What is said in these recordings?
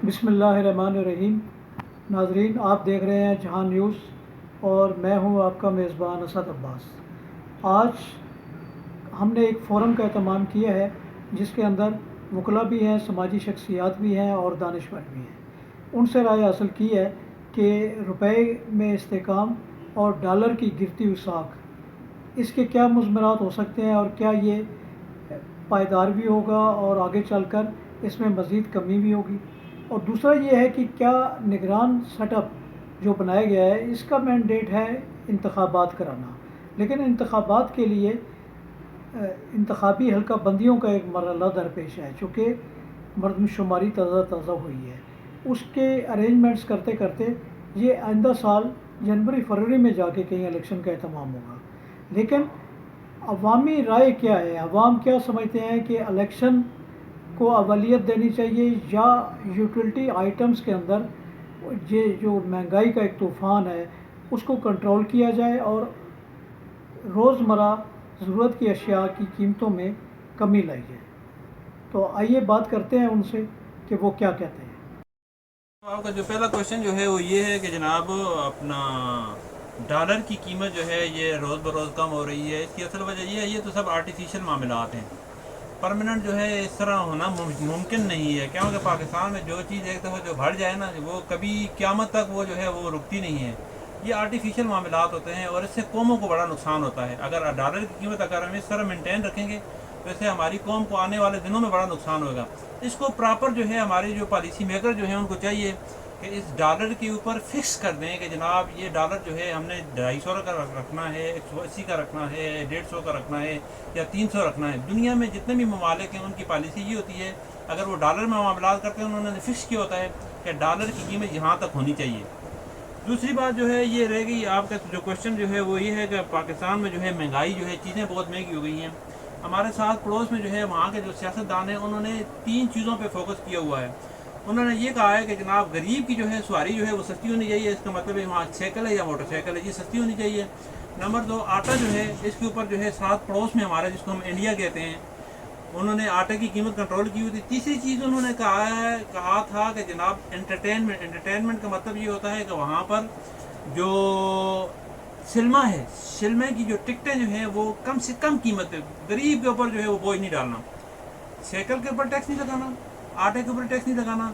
بسم اللہ الرحمن الرحیم۔ ناظرین، آپ دیکھ رہے ہیں جہان نیوز اور میں ہوں آپ کا میزبان اسد عباس۔ آج ہم نے ایک فورم کا اہتمام کیا ہے جس کے اندر وکلاء بھی ہیں، سماجی شخصیات بھی ہیں اور دانشور بھی ہیں۔ ان سے رائے حاصل کی ہے کہ روپے میں استحکام اور ڈالر کی گرتی ہوئی ساکھ، اس کے کیا مضمرات ہو سکتے ہیں اور کیا یہ پائیدار بھی ہوگا اور آگے چل کر اس میں مزید کمی بھی ہوگی۔ اور دوسرا یہ ہے کہ کیا نگران سیٹ اپ جو بنایا گیا ہے اس کا مینڈیٹ ہے انتخابات کرانا، لیکن انتخابات کے لیے انتخابی حلقہ بندیوں کا ایک مرحلہ درپیش ہے، چونکہ مردم شماری تازہ ہوئی ہے۔ اس کے ارینجمنٹس کرتے کرتے یہ آئندہ سال جنوری فروری میں جا کے کہیں الیکشن کا اہتمام ہوگا۔ لیکن عوامی رائے کیا ہے؟ عوام کیا سمجھتے ہیں کہ الیکشن کو اولویت دینی چاہیے یا یوٹیلٹی آئٹمس کے اندر یہ جو مہنگائی کا ایک طوفان ہے اس کو کنٹرول کیا جائے اور روزمرہ ضرورت کی اشیاء کی قیمتوں میں کمی لائی جائے؟ تو آئیے بات کرتے ہیں ان سے کہ وہ کیا کہتے ہیں۔ آپ کا جو پہلا کوشچن جو ہے وہ یہ ہے کہ جناب اپنا ڈالر کی قیمت جو ہے یہ روز بروز کم ہو رہی ہے۔ اس کی اصل وجہ یہ ہے، یہ تو سب آرٹیفیشل معاملات ہیں، پرماننٹ جو ہے اس طرح ہونا ممکن نہیں ہے، کیونکہ پاکستان میں جو چیز ایک دفعہ جو بڑھ جائے نا وہ کبھی قیامت تک وہ جو ہے وہ رکتی نہیں ہے۔ یہ آرٹیفیشل معاملات ہوتے ہیں اور اس سے قوموں کو بڑا نقصان ہوتا ہے۔ اگر ڈالر کی قیمت اگر ہم اس طرح مینٹین رکھیں گے تو اس سے ہماری قوم کو آنے والے دنوں میں بڑا نقصان ہوگا۔ اس کو پراپر جو ہے ہمارے جو پالیسی میکر جو ہیں ان کو چاہیے کہ اس ڈالر کے اوپر فکس کر دیں کہ جناب یہ ڈالر جو ہے ہم نے 250 کا رکھنا ہے، 180 کا رکھنا ہے، 150 کا رکھنا ہے یا 300 رکھنا ہے۔ دنیا میں جتنے بھی ممالک ہیں ان کی پالیسی یہ ہوتی ہے، اگر وہ ڈالر میں معاملات کرتے ہیں انہوں نے فکس کیا ہوتا ہے کہ ڈالر کی قیمت یہاں تک ہونی چاہیے۔ دوسری بات جو ہے یہ رہ گئی آپ کا جو کوشچن جو ہے وہ یہ ہے کہ پاکستان میں جو ہے مہنگائی جو ہے چیزیں بہت مہنگی ہو گئی ہیں۔ ہمارے ساتھ پڑوس میں جو ہے وہاں کے جو سیاستدان ہیں انہوں نے 3 چیزوں پہ فوکس کیا ہوا ہے۔ انہوں نے یہ کہا ہے کہ جناب غریب کی جو ہے سواری جو ہے وہ سستی ہونی چاہیے، اس کا مطلب ہے وہاں سائیکل ہے یا موٹر سائیکل ہے یہ سستی ہونی چاہیے۔ نمبر 2، آٹا جو ہے اس کے اوپر جو ہے ساتھ پڑوس میں ہمارے جس کو ہم انڈیا کہتے ہیں انہوں نے آٹے کی قیمت کنٹرول کی ہوئی تھی۔ تیسری چیز انہوں نے کہا تھا کہ جناب انٹرٹینمنٹ کا مطلب یہ ہوتا ہے کہ وہاں پر جو سلما ہے، سلمے کی جو ٹکٹیں جو ہیں وہ کم سے کم قیمت ہے، غریب کے اوپر جو ہے وہ بوجھ نہیں ڈالنا، سائیکل کے اوپر ٹیکس نہیں لگانا، آٹے کے اوپر ٹیکس نہیں لگانا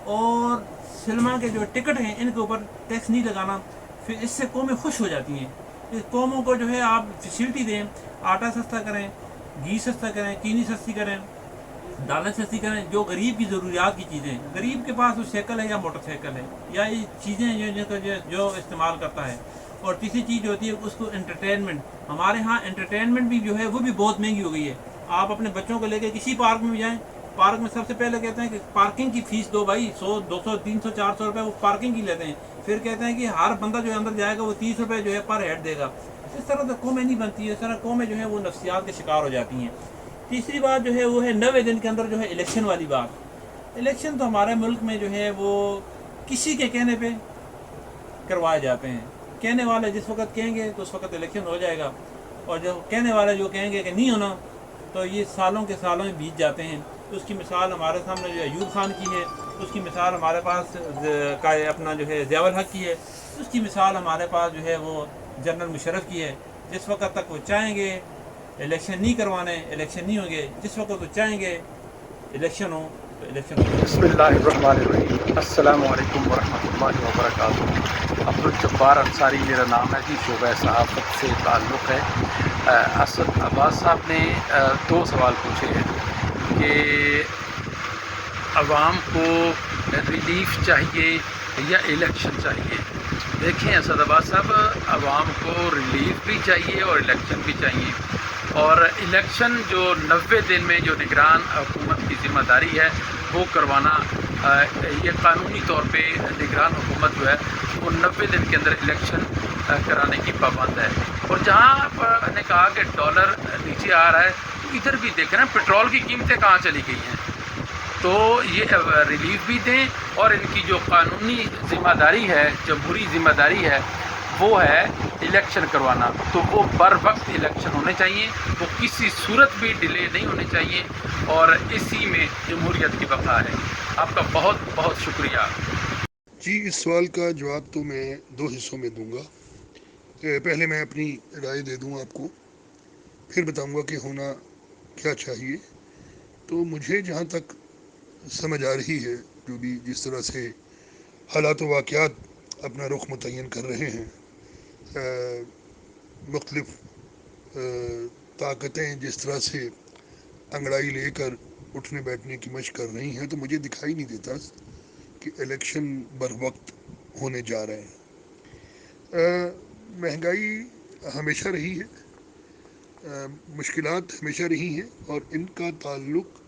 اور سلما کے جو ٹکٹ ہیں ان کے اوپر ٹیکس نہیں لگانا۔ پھر اس سے قومیں خوش ہو جاتی ہیں۔ اس قوموں کو جو ہے آپ فیسلٹی دیں، آٹا سستا کریں، گھی سستا کریں، چینی سستی کریں، دالیں سستی کریں، جو غریب کی ضروریات کی چیزیں ہیں۔ غریب کے پاس وہ سائیکل ہے یا موٹر سائیکل ہے یا یہ چیزیں جو استعمال کرتا ہے۔ اور تیسری چیز ہوتی ہے اس کو انٹرٹینمنٹ۔ ہمارے ہاں انٹرٹینمنٹ بھی جو ہے وہ بھی بہت مہنگی ہو گئی ہے۔ آپ اپنے بچوں کو لے کے کسی پارک میں بھی جائیں، پارک میں سب سے پہلے کہتے ہیں کہ پارکنگ کی فیس دو بھائی، 100 200 300 400 روپے وہ پارکنگ کی لیتے ہیں۔ پھر کہتے ہیں کہ ہر بندہ جو ہے اندر جائے گا وہ 30 روپے جو ہے پر ہیڈ دے گا۔ اس طرح تو قومیں نہیں بنتی ہے، اس طرح قومیں جو ہے وہ نفسیات کے شکار ہو جاتی ہیں۔ تیسری بات جو ہے وہ ہے 90 دن کے اندر جو ہے الیکشن والی بات۔ الیکشن تو ہمارے ملک میں جو ہے وہ کسی کے کہنے پہ کروائے جاتے ہیں۔ کہنے والے جس وقت کہیں گے تو اس وقت الیکشن ہو جائے گا، اور جو کہنے والے جو کہیں گے کہ نہیں ہونا تو یہ سالوں کے سالوں میں بیت جاتے ہیں۔ تو اس کی مثال ہمارے سامنے جو ہے ایوب خان کی ہے، اس کی مثال ہمارے پاس اپنا جو ہے ضیاء الحق کی ہے، اس کی مثال ہمارے پاس جو ہے وہ جنرل مشرف کی ہے۔ جس وقت تک وہ چاہیں گے الیکشن نہیں کروانے، الیکشن نہیں ہوں گے، جس وقت وہ چاہیں گے الیکشن ہو تو الیکشن ہو۔ بسم اللہ الرحمن الرحیم۔ السلام علیکم ورحمۃ اللہ وبرکاتہ۔ عبدالجبار انصاری میرا نام ہے جی، شعبہ صحافت سے تعلق ہے۔ اسد عباس صاحب نے 2 سوال پوچھے ہیں کہ عوام کو ریلیف چاہیے یا الیکشن چاہیے۔ دیکھیں اسد عباس صاحب، عوام کو ریلیف بھی چاہیے اور الیکشن بھی چاہیے، اور الیکشن جو 90 دن میں جو نگران حکومت کی ذمہ داری ہے وہ کروانا، یہ قانونی طور پہ نگران حکومت جو ہے وہ 90 دن کے اندر الیکشن کرانے کی پابند ہے۔ اور جہاں آپ نے کہا کہ ڈالر نیچے آ رہا ہے، ادھر بھی دیکھ رہے ہیں پٹرول کی قیمتیں کہاں چلی گئی ہیں۔ تو یہ ریلیف بھی دیں، اور ان کی جو قانونی ذمہ داری ہے، جمہوری ذمہ داری ہے، وہ ہے الیکشن کروانا، تو وہ بر وقت الیکشن ہونے چاہیے، وہ کسی صورت بھی ڈیلے نہیں ہونے چاہیے، اور اسی میں جمہوریت کی بقا ہے۔ آپ کا بہت بہت شکریہ. جی اس سوال کا جواب تو میں 2 حصوں میں دوں گا. پہلے میں اپنی رائے دے دوں آپ کو، پھر بتاؤں گا کہ ہونا کیا چاہیے. تو مجھے جہاں تک سمجھ آ رہی ہے، جو بھی جس طرح سے حالات و واقعات اپنا رخ متعین کر رہے ہیں، مختلف طاقتیں جس طرح سے انگڑائی لے کر اٹھنے بیٹھنے کی مشق کر رہی ہیں، تو مجھے دکھائی نہیں دیتا کہ الیکشن بر وقت ہونے جا رہے ہیں. مہنگائی ہمیشہ رہی ہے، مشکلات ہمیشہ رہی ہیں، اور ان کا تعلق،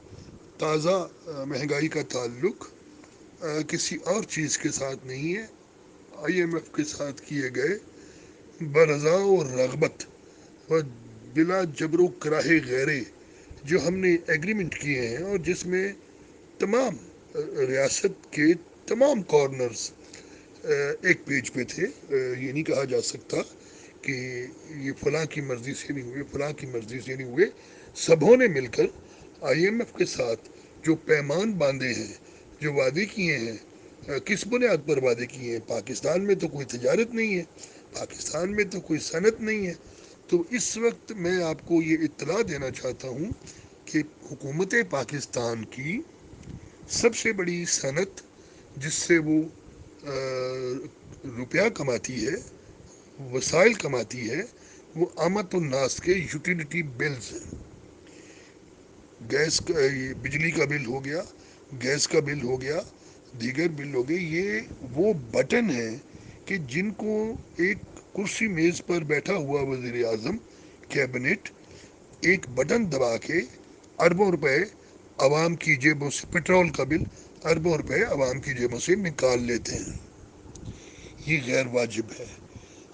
تازہ مہنگائی کا تعلق کسی اور چیز کے ساتھ نہیں ہے. IMF کے ساتھ کیے گئے برضا و رغبت و بلا جبر و کراہ غیرے جو ہم نے ایگریمنٹ کیے ہیں، اور جس میں تمام ریاست کے تمام کارنرز ایک پیج پہ تھے. یہ نہیں کہا جا سکتا کہ یہ فلاں کی مرضی سے نہیں ہوئے، فلاں کی مرضی سے نہیں ہوئے. سبوں نے مل کر IMF کے ساتھ جو پیمان باندھے ہیں، جو وعدے کیے ہیں، کس بنیاد پر وعدے کیے ہیں؟ پاکستان میں تو کوئی تجارت نہیں ہے، پاکستان میں تو کوئی صنعت نہیں ہے. تو اس وقت میں آپ کو یہ اطلاع دینا چاہتا ہوں کہ حکومت پاکستان کی سب سے بڑی صنعت جس سے وہ روپیہ کماتی ہے، وسائل کماتی ہے، وہ آمد الناس کے یوٹیلیٹی بلز ہیں. گیس کا، بجلی کا بل ہو گیا، گیس کا بل ہو گیا، دیگر بل ہو گئے. یہ وہ بٹن ہیں کہ جن کو ایک کرسی میز پر بیٹھا ہوا وزیر اعظم، کیبنٹ، ایک بٹن دبا کے اربوں روپے عوام کی جیبوں سے، پٹرول کا بل اربوں روپے عوام کی جیبوں سے نکال لیتے ہیں. یہ غیر واجب ہے.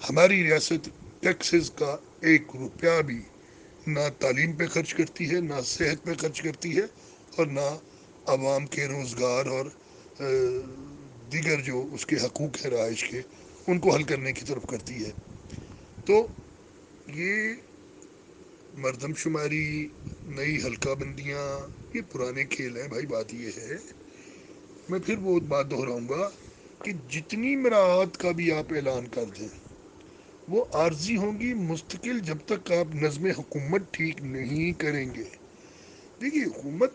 ہماری ریاست ٹیکسز کا 1 روپیہ بھی نہ تعلیم پہ خرچ کرتی ہے، نہ صحت پہ خرچ کرتی ہے، اور نہ عوام کے روزگار اور دیگر جو اس کے حقوق ہیں رہائش کے، ان کو حل کرنے کی طرف کرتی ہے. تو یہ مردم شماری، نئی حلقہ بندیاں، یہ پرانے کھیل ہیں بھائی. بات یہ ہے، میں پھر وہ بات دہراؤں گا کہ جتنی مراعات کا بھی آپ اعلان کر دیں، وہ عارضی ہوں گی مستقل جب تک آپ نظم حکومت ٹھیک نہیں کریں گے. دیکھیے، حکومت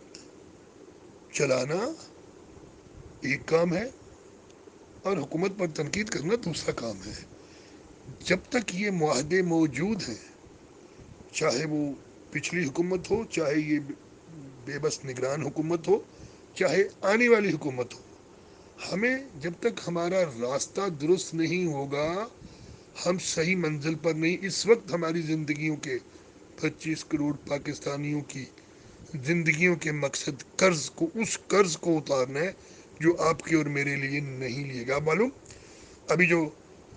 چلانا ایک کام ہے اور حکومت پر تنقید کرنا دوسرا کام ہے. جب تک یہ معاہدے موجود ہیں، چاہے وہ پچھلی حکومت ہو، چاہے یہ بے بس نگران حکومت ہو، چاہے آنے والی حکومت ہو، ہمیں جب تک ہمارا راستہ درست نہیں ہوگا، ہم صحیح منزل پر نہیں. اس وقت ہماری زندگیوں کے 25 کروڑ پاکستانیوں کی زندگیوں کے مقصد اس قرض کو اتارنا ہے جو آپ کے اور میرے لیے نہیں لیے گا. معلوم ابھی جو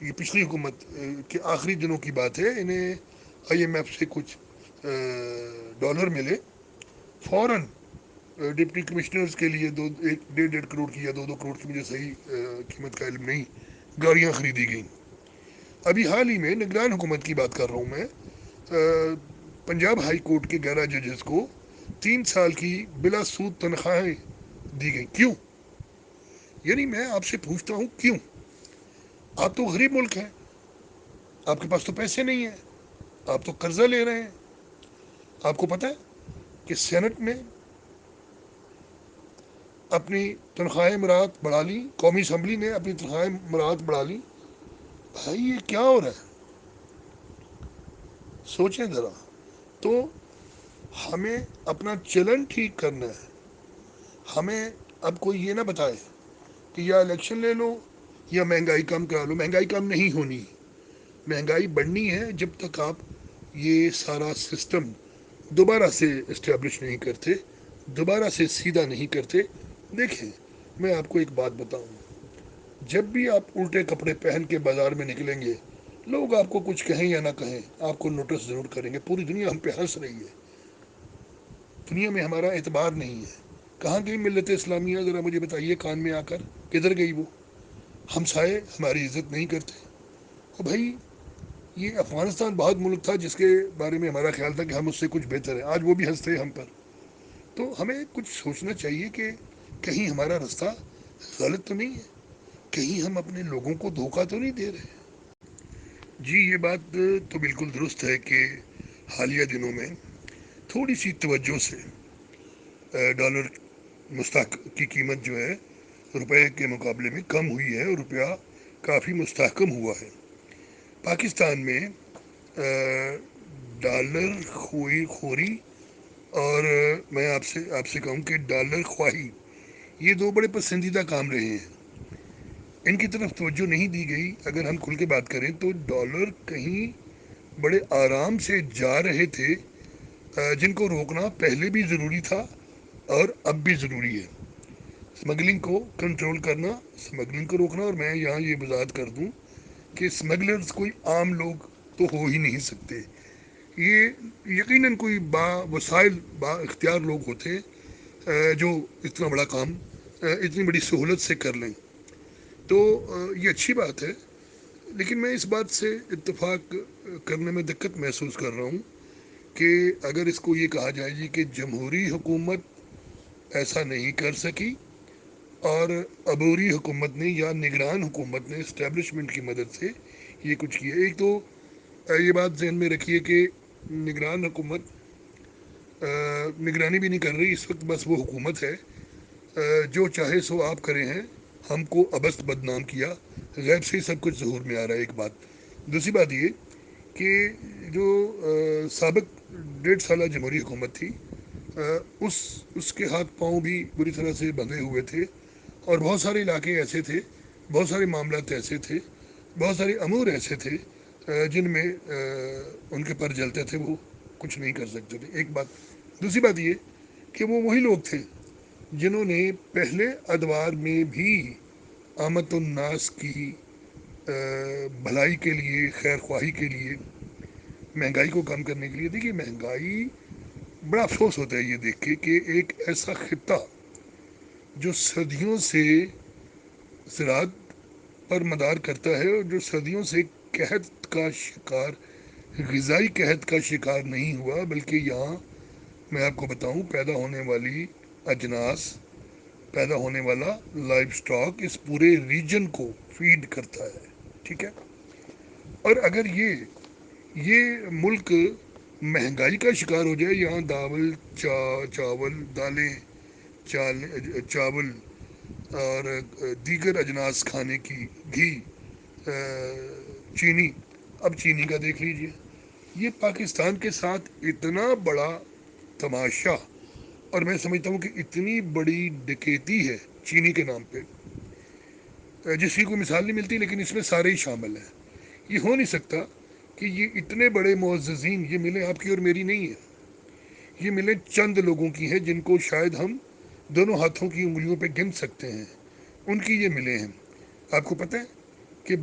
یہ پچھلی حکومت کے آخری دنوں کی بات ہے، انہیں IMF سے کچھ ڈالر ملے، فوراً ڈپٹی کمشنرز کے لیے 1.5 کروڑ کی یا 2 کروڑ کی، مجھے صحیح قیمت کا علم نہیں، گاڑیاں خریدی گئیں. ابھی حال ہی میں نگران حکومت کی بات کر رہا ہوں میں، پنجاب ہائی کورٹ کے 11 ججز کو 3 سال کی بلا سود تنخواہیں دی گئیں. کیوں؟ یعنی میں آپ سے پوچھتا ہوں کیوں؟ آپ تو غریب ملک ہیں، آپ کے پاس تو پیسے نہیں ہیں، آپ تو قرضہ لے رہے ہیں. آپ کو پتہ ہے کہ سینٹ میں اپنی تنخواہیں مراعات بڑھا لی، قومی اسمبلی نے اپنی تنخواہیں مراعات بڑھا لی. بھائی یہ کیا ہو رہا ہے؟ سوچیں ذرا. تو ہمیں اپنا چلن ٹھیک کرنا ہے. ہمیں اب کوئی یہ نہ بتائے کہ یا الیکشن لے لو یا مہنگائی کم کرا لو. مہنگائی کم نہیں ہونی، مہنگائی بڑھنی ہے جب تک آپ یہ سارا سسٹم دوبارہ سے اسٹیبلش نہیں کرتے، دوبارہ سے سیدھا نہیں کرتے. دیکھیں، میں آپ کو ایک بات بتاؤں، جب بھی آپ الٹے کپڑے پہن کے بازار میں نکلیں گے، لوگ آپ کو کچھ کہیں یا نہ کہیں، آپ کو نوٹس ضرور کریں گے. پوری دنیا ہم پہ ہنس رہی ہے، دنیا میں ہمارا اعتبار نہیں ہے. کہاں گئی ملت اسلامیہ؟ ذرا مجھے بتائیے کان میں آ کر، کدھر گئی وہ؟ ہمسائے ہماری عزت نہیں کرتے. اور بھائی یہ افغانستان بہت ملک تھا جس کے بارے میں ہمارا خیال تھا کہ ہم اس سے کچھ بہتر ہیں، آج وہ بھی ہنستے ہیں ہم پر. تو ہمیں کچھ سوچنا چاہیے کہ کہیں ہمارا راستہ غلط تو نہیں ہے، کہیں ہم اپنے لوگوں کو دھوکہ تو نہیں دے رہے؟ جی یہ بات تو بالکل درست ہے کہ حالیہ دنوں میں تھوڑی سی توجہ سے ڈالر مستحق کی قیمت جو ہے روپے کے مقابلے میں کم ہوئی ہے اور روپیہ کافی مستحکم ہوا ہے۔ پاکستان میں ڈالر خوری اور میں آپ سے کہوں کہ ڈالر خواہی، یہ دو بڑے پسندیدہ کام رہے ہیں۔ ان کی طرف توجہ نہیں دی گئی۔ اگر ہم کھل کے بات کریں تو ڈالر کہیں بڑے آرام سے جا رہے تھے جن کو روکنا پہلے بھی ضروری تھا اور اب بھی ضروری ہے۔ سمگلنگ کو کنٹرول کرنا، سمگلنگ کو روکنا، اور میں یہاں یہ وضاحت کر دوں کہ سمگلرز کوئی عام لوگ تو ہو ہی نہیں سکتے، یہ یقیناً کوئی با وسائل با اختیار لوگ ہوتے جو اتنا بڑا کام اتنی بڑی سہولت سے کر لیں، تو یہ اچھی بات ہے۔ لیکن میں اس بات سے اتفاق کرنے میں دقت محسوس کر رہا ہوں کہ اگر اس کو یہ کہا جائے جی کہ جمہوری حکومت ایسا نہیں کر سکی اور عبوری حکومت نے یا نگران حکومت نے اسٹیبلشمنٹ کی مدد سے یہ کچھ کیا۔ ایک تو یہ بات ذہن میں رکھیے کہ نگران حکومت نگرانی بھی نہیں کر رہی اس وقت، بس وہ حکومت ہے جو چاہے سو آپ کرے ہیں، ہم کو ابست بدنام کیا، غیب سے ہی سب کچھ ظہور میں آ رہا ہے۔ ایک بات، دوسری بات یہ کہ جو سابق 1.5 سالہ جمہوری حکومت تھی اس کے ہاتھ پاؤں بھی بری طرح سے بندھے ہوئے تھے، اور بہت سارے علاقے ایسے تھے، بہت سارے معاملات ایسے تھے، بہت سارے امور ایسے تھے جن میں ان کے پر جلتے تھے، وہ کچھ نہیں کر سکتے تھے۔ ایک بات، دوسری بات یہ کہ وہ وہی لوگ تھے جنہوں نے پہلے ادوار میں بھی آمد الناس کی بھلائی کے لیے، خیر خواہی کے لیے، مہنگائی کو کم کرنے کے لیے، دیکھیے مہنگائی، بڑا افسوس ہوتا ہے یہ دیکھ کے کہ ایک ایسا خطہ جو صدیوں سے زراعت پر مدار کرتا ہے اور جو صدیوں سے قحط کا شکار، غذائی قحط کا شکار نہیں ہوا، بلکہ یہاں میں آپ کو بتاؤں پیدا ہونے والی اجناس، پیدا ہونے والا لائف سٹاک اس پورے ریجن کو فیڈ کرتا ہے، ٹھیک ہے؟ اور اگر یہ ملک مہنگائی کا شکار ہو جائے، یہاں دالیں، چاول اور دیگر اجناس کھانے کی، گھی، چینی، اب چینی کا دیکھ لیجئے، یہ پاکستان کے ساتھ اتنا بڑا تماشا، اور میں سمجھتا ہوں کہ اتنی بڑی ڈکیتی ہے چینی کے نام پہ جس کی کوئی مثال نہیں ملتی، لیکن اس میں سارے ہی شامل ہیں۔ یہ ہو نہیں سکتا کہ یہ اتنے بڑے معززین، یہ ملیں آپ کی اور میری نہیں ہے، یہ ملیں چند لوگوں کی ہیں جن کو شاید ہم دونوں ہاتھوں کی انگلیوں پہ گن سکتے ہیں، ان کی یہ ملیں ہیں۔ آپ کو پتہ ہے کہ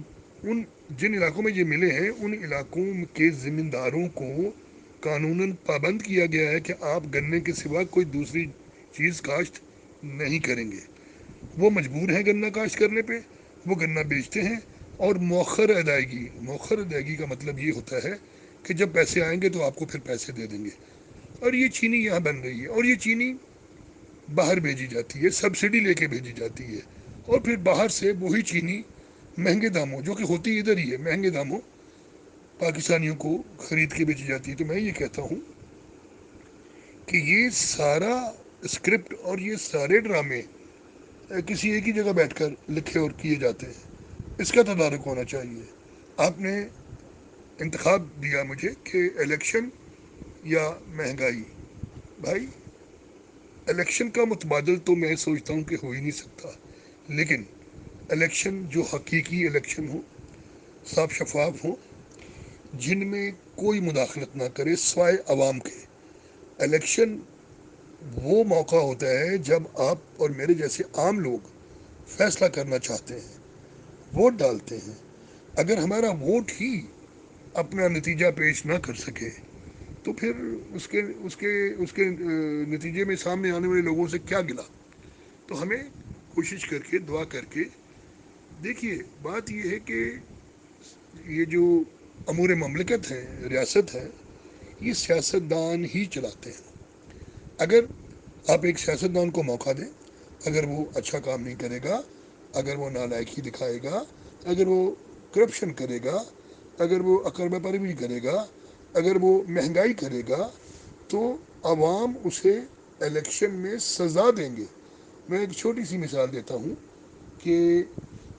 جن علاقوں میں یہ ملے ہیں ان علاقوں کے زمینداروں کو قانوناً پابند کیا گیا ہے کہ آپ گنے کے سوا کوئی دوسری چیز کاشت نہیں کریں گے۔ وہ مجبور ہیں گنا کاشت کرنے پہ، وہ گنا بیچتے ہیں، اور مؤخر ادائیگی کا مطلب یہ ہوتا ہے کہ جب پیسے آئیں گے تو آپ کو پھر پیسے دے دیں گے۔ اور یہ چینی یہاں بن رہی ہے، اور یہ چینی باہر بھیجی جاتی ہے، سبسڈی لے کے بھیجی جاتی ہے، اور پھر باہر سے وہی چینی مہنگے داموں، جو کہ ہوتی ادھر ہی ہے، مہنگے داموں پاکستانیوں کو خرید کے بیچی جاتی ہے۔ تو میں یہ کہتا ہوں کہ یہ سارا اسکرپٹ اور یہ سارے ڈرامے کسی ایک ہی جگہ بیٹھ کر لکھے اور کیے جاتے ہیں، اس کا تدارک ہونا چاہیے۔ آپ نے انتخاب دیا مجھے کہ الیکشن یا مہنگائی، بھائی الیکشن کا متبادل تو میں سوچتا ہوں کہ ہو ہی نہیں سکتا، لیکن الیکشن جو حقیقی الیکشن ہو، صاف شفاف ہو، جن میں کوئی مداخلت نہ کرے سوائے عوام کے۔ الیکشن وہ موقع ہوتا ہے جب آپ اور میرے جیسے عام لوگ فیصلہ کرنا چاہتے ہیں، ووٹ ڈالتے ہیں۔ اگر ہمارا ووٹ ہی اپنا نتیجہ پیش نہ کر سکے تو پھر اس کے نتیجے میں سامنے آنے والے لوگوں سے کیا گلا؟ تو ہمیں کوشش کر کے، دعا کر کے، دیکھیے بات یہ ہے کہ یہ جو امور مملکت ہے، ریاست ہے، یہ سیاستدان ہی چلاتے ہیں۔ اگر آپ ایک سیاستدان کو موقع دیں اگر وہ اچھا کام نہیں کرے گا، اگر وہ نالائکی دکھائے گا، اگر وہ کرپشن کرے گا، اگر وہ اقربہ پروری کرے گا، اگر وہ مہنگائی کرے گا، تو عوام اسے الیکشن میں سزا دیں گے۔ میں ایک چھوٹی سی مثال دیتا ہوں کہ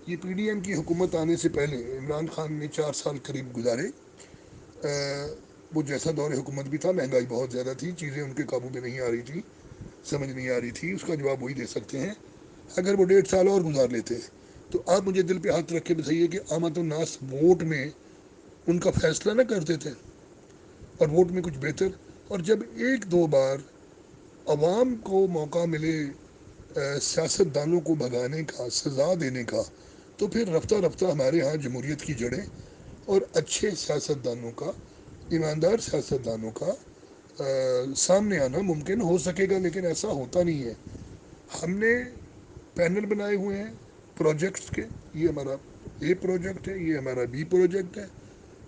یہ پی ڈی ایم کی حکومت آنے سے پہلے عمران خان نے 4 سال قریب گزارے۔ وہ جیسا دور حکومت بھی تھا، مہنگائی بہت زیادہ تھی، چیزیں ان کے قابو میں نہیں آ رہی تھی، سمجھ نہیں آ رہی تھی، اس کا جواب وہی دے سکتے ہیں۔ اگر وہ 1.5 سال اور گزار لیتے تو آپ مجھے دل پہ ہاتھ رکھ کے بتائیے کہ آمد الناس ووٹ میں ان کا فیصلہ نہ کرتے تھے، اور ووٹ میں کچھ بہتر۔ اور جب ایک دو بار عوام کو موقع ملے سیاست دانوں کو بھگانے کا، سزا دینے کا، تو پھر رفتہ رفتہ ہمارے ہاں جمہوریت کی جڑیں اور اچھے سیاستدانوں کا، ایماندار سیاستدانوں کا سامنے آنا ممکن ہو سکے گا، لیکن ایسا ہوتا نہیں ہے۔ ہم نے پینل بنائے ہوئے ہیں پروجیکٹس کے، یہ ہمارا اے پروجیکٹ ہے، یہ ہمارا بی پروجیکٹ ہے،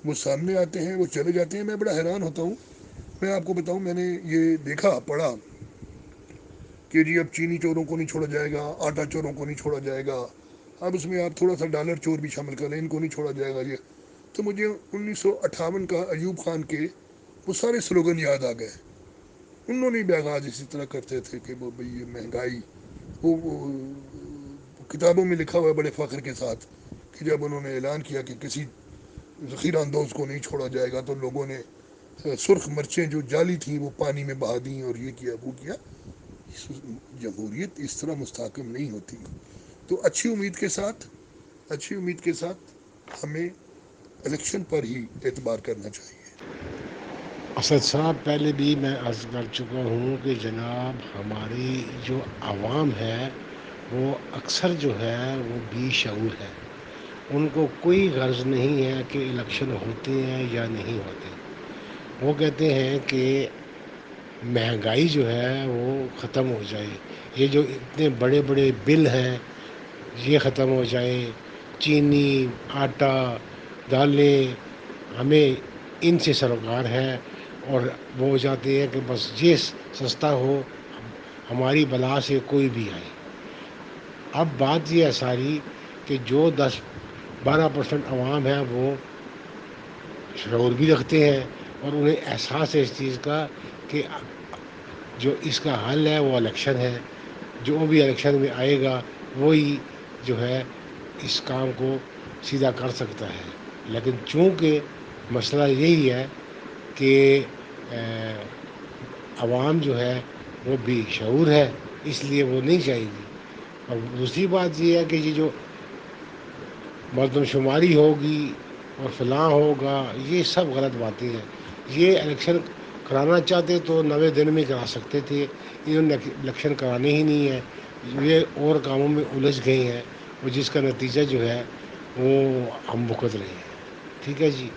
وہ سامنے آتے ہیں، وہ چلے جاتے ہیں۔ میں بڑا حیران ہوتا ہوں، میں آپ کو بتاؤں، میں نے یہ دیکھا پڑھا کہ جی اب چینی چوروں کو نہیں چھوڑا جائے گا، آٹا چوروں کو نہیں چھوڑا جائے گا، اب اس میں آپ تھوڑا سا ڈالر چور بھی شامل کر لیں، ان کو نہیں چھوڑا جائے گا۔ یہ تو مجھے 1958 کا ایوب خان کے وہ سارے سلوگن یاد آ گئے۔ انہوں نے بھی آغاز اسی طرح کرتے تھے کہ وہ بھئی یہ مہنگائی، وہ کتابوں میں لکھا ہوا ہے بڑے فخر کے ساتھ کہ جب انہوں نے اعلان کیا کہ کسی ذخیرہ اندوز کو نہیں چھوڑا جائے گا، تو لوگوں نے سرخ مرچیں جو جعلی تھیں وہ پانی میں بہا دیں اور یہ کیا وہ کیا۔ جمہوریت اس طرح مستحکم نہیں ہوتی۔ تو اچھی امید کے ساتھ ہمیں الیکشن پر ہی اعتبار کرنا چاہیے۔ اسد صاحب، پہلے بھی میں عرض کر چکا ہوں کہ جناب ہماری جو عوام ہے وہ اکثر جو ہے وہ بے شعور ہے، ان کو کوئی غرض نہیں ہے کہ الیکشن ہوتے ہیں یا نہیں ہوتے۔ وہ کہتے ہیں کہ مہنگائی جو ہے وہ ختم ہو جائے، یہ جو اتنے بڑے بڑے بل ہیں یہ ختم ہو جائیں، چینی، آٹا، دالیں، ہمیں ان سے سروکار ہے، اور وہ ہو جاتے ہیں کہ بس یہ سستا ہو، ہماری بلا سے کوئی بھی آئے۔ اب بات یہ ہے ساری کہ جو 10-12% عوام ہے وہ شعور بھی رکھتے ہیں، اور انہیں احساس ہے اس چیز کا کہ جو اس کا حل ہے وہ الیکشن ہے، جو بھی الیکشن میں آئے گا وہی جو ہے اس کام کو سیدھا کر سکتا ہے۔ لیکن چونکہ مسئلہ یہی ہے کہ عوام جو ہے وہ بے شعور ہے، اس لیے وہ نہیں چاہے گی۔ اور دوسری بات یہ ہے کہ یہ جو مردم شماری ہوگی اور فلاں ہوگا، یہ سب غلط باتیں ہیں۔ یہ الیکشن کرانا چاہتے تو 90 دن میں کرا سکتے تھے، انہوں نے الیکشن کرانے ہی نہیں ہے، یہ اور کاموں میں الجھ گئے ہیں، اور جس کا نتیجہ جو ہے وہ ہم بھگت رہے ہیں۔ ٹھیک ہے جی۔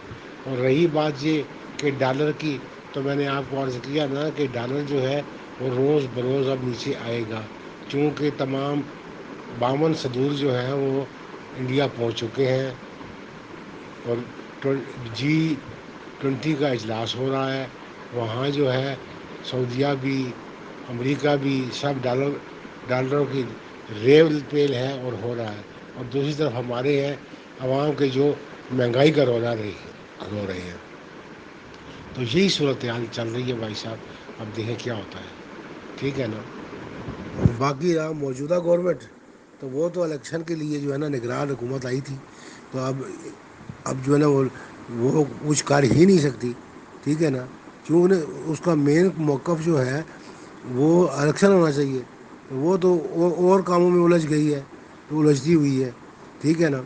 اور رہی بات یہ کہ ڈالر کی، تو میں نے آپ کو عرض کیا نا کہ ڈالر جو ہے وہ روز بروز اب نیچے آئے گا، چونکہ تمام 52 صدور جو ہیں وہ انڈیا پہنچ چکے ہیں، اور G20 کا اجلاس ہو رہا ہے، وہاں جو ہے سعودیہ بھی، امریکہ بھی، سب ڈالروں کی ریل پیل ہے اور ہو رہا ہے، اور دوسری طرف ہمارے ہیں عوام کے جو مہنگائی کا رو رہے ہیں۔ تو یہی صورتحال چل رہی ہے بھائی صاحب، اب دیکھیں کیا ہوتا ہے۔ ٹھیک ہے نا۔ اور باقی رہا موجودہ گورنمنٹ، تو وہ تو الیکشن کے لیے جو ہے نا نگران حکومت آئی تھی، تو اب جو ہے نا وہ کچھ کر ہی نہیں سکتی۔ ٹھیک ہے نا، کیونکہ اس کا مین موقف جو ہے وہ الیکشن ہونا چاہیے، وہ تو اور کاموں میں الجھ گئی ہے، الجھتی ہوئی ہے۔ ٹھیک ہے نا۔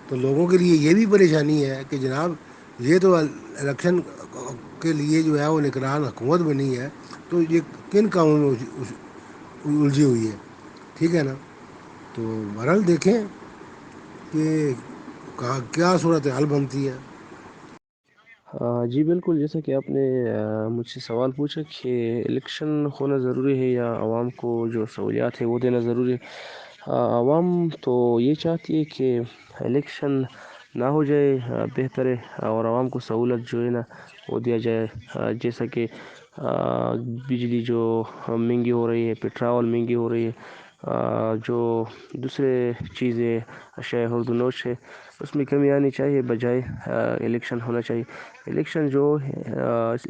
تو لوگوں کے لیے یہ بھی پریشانی ہے کہ جناب یہ تو الیکشن کے لیے جو ہے وہ نگران حکومت بنی ہے، تو یہ کن کاموں میں الجھی ہوئی ہے۔ ٹھیک ہے نا۔ تو بہرحال دیکھیں کہ کیا صورتحال بنتی ہے۔ جی بالکل، جیسا کہ آپ نے مجھ سے سوال پوچھا کہ الیکشن ہونا ضروری ہے یا عوام کو جو سہولیات ہے وہ دینا ضروری ہے۔ عوام تو یہ چاہتی ہے کہ الیکشن نہ ہو جائے، بہتر ہے، اور عوام کو سہولت جو ہے نا وہ دیا جائے، جیسا کہ بجلی جو مہنگی ہو رہی ہے، پٹرول مہنگی ہو رہی ہے، جو دوسرے چیزیں اشیاء خرد و نوش ہے اس میں کمی آنی چاہیے، بجائے الیکشن ہونا چاہیے۔ الیکشن جو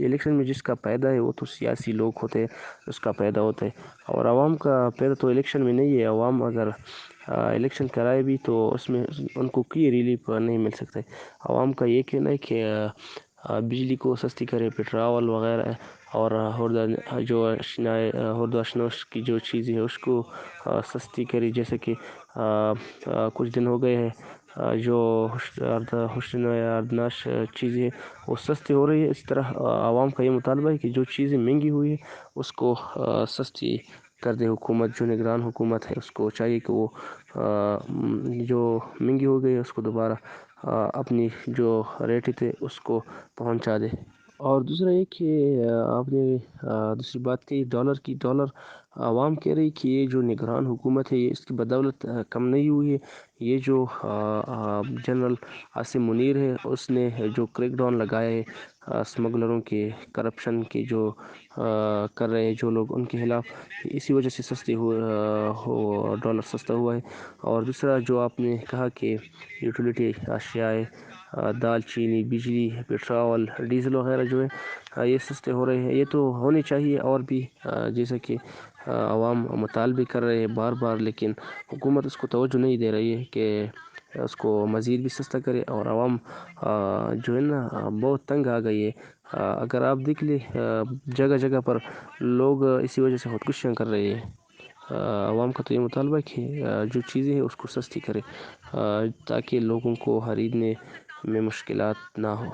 الیکشن میں جس کا پیدا ہے وہ تو سیاسی لوگ ہوتے ہیں، اس کا پیدا ہوتا ہے، اور عوام کا پیدا تو الیکشن میں نہیں ہے۔ عوام اگر الیکشن کرائے بھی تو اس میں ان کو کوئی ریلیف نہیں مل سکتا ہے۔ عوام کا یہ کہنا ہے کہ بجلی کو سستی کرے، پٹرول وغیرہ، اور ہرد و اشنوش کی جو چیزیں ہیں اس کو سستی کرے، جیسے کہ کچھ دن ہو گئے ہیں جو اردناش چیزیں وہ سستی ہو رہی ہے۔ اس طرح عوام کا یہ مطالبہ ہے کہ جو چیزیں مہنگی ہوئی ہے اس کو سستی کر دے حکومت۔ جو نگران حکومت ہے اس کو چاہیے کہ وہ جو مہنگی ہو گئی ہے اس کو دوبارہ اپنی جو ریٹ تھے اس کو پہنچا دے۔ اور دوسرا یہ کہ آپ نے دوسری بات کہی ڈالر کی۔ ڈالر عوام کہہ رہی کہ یہ جو نگران حکومت ہے یہ اس کی بدولت کم نہیں ہوئی ہے۔ یہ جو جنرل عاصم منیر ہے اس نے جو کریک ڈاؤن لگائے ہے اسمگلروں کے، کرپشن کے جو کر رہے ہیں جو لوگ، ان کے خلاف، اسی وجہ سے سستی ڈالر سستا ہوا ہے۔ اور دوسرا جو آپ نے کہا کہ یوٹیلیٹی اشیاء، دال، چینی، بجلی، پٹرول، ڈیزل وغیرہ جو ہے یہ سستے ہو رہے ہیں، یہ تو ہونے چاہیے اور بھی، جیسا کہ عوام مطالبے کر رہے ہیں بار بار، لیکن حکومت اس کو توجہ نہیں دے رہی ہے کہ اس کو مزید بھی سستا کرے۔ اور عوام جو ہے نا بہت تنگ آ گئی ہے۔ اگر آپ دیکھ لیں جگہ جگہ پر لوگ اسی وجہ سے خودکشیاں کر رہے ہیں۔ عوام کا تو یہ مطالبہ ہے کہ جو چیزیں ہیں اس کو سستی کرے تاکہ لوگوں کو خریدنے میں مشکلات نہ ہو۔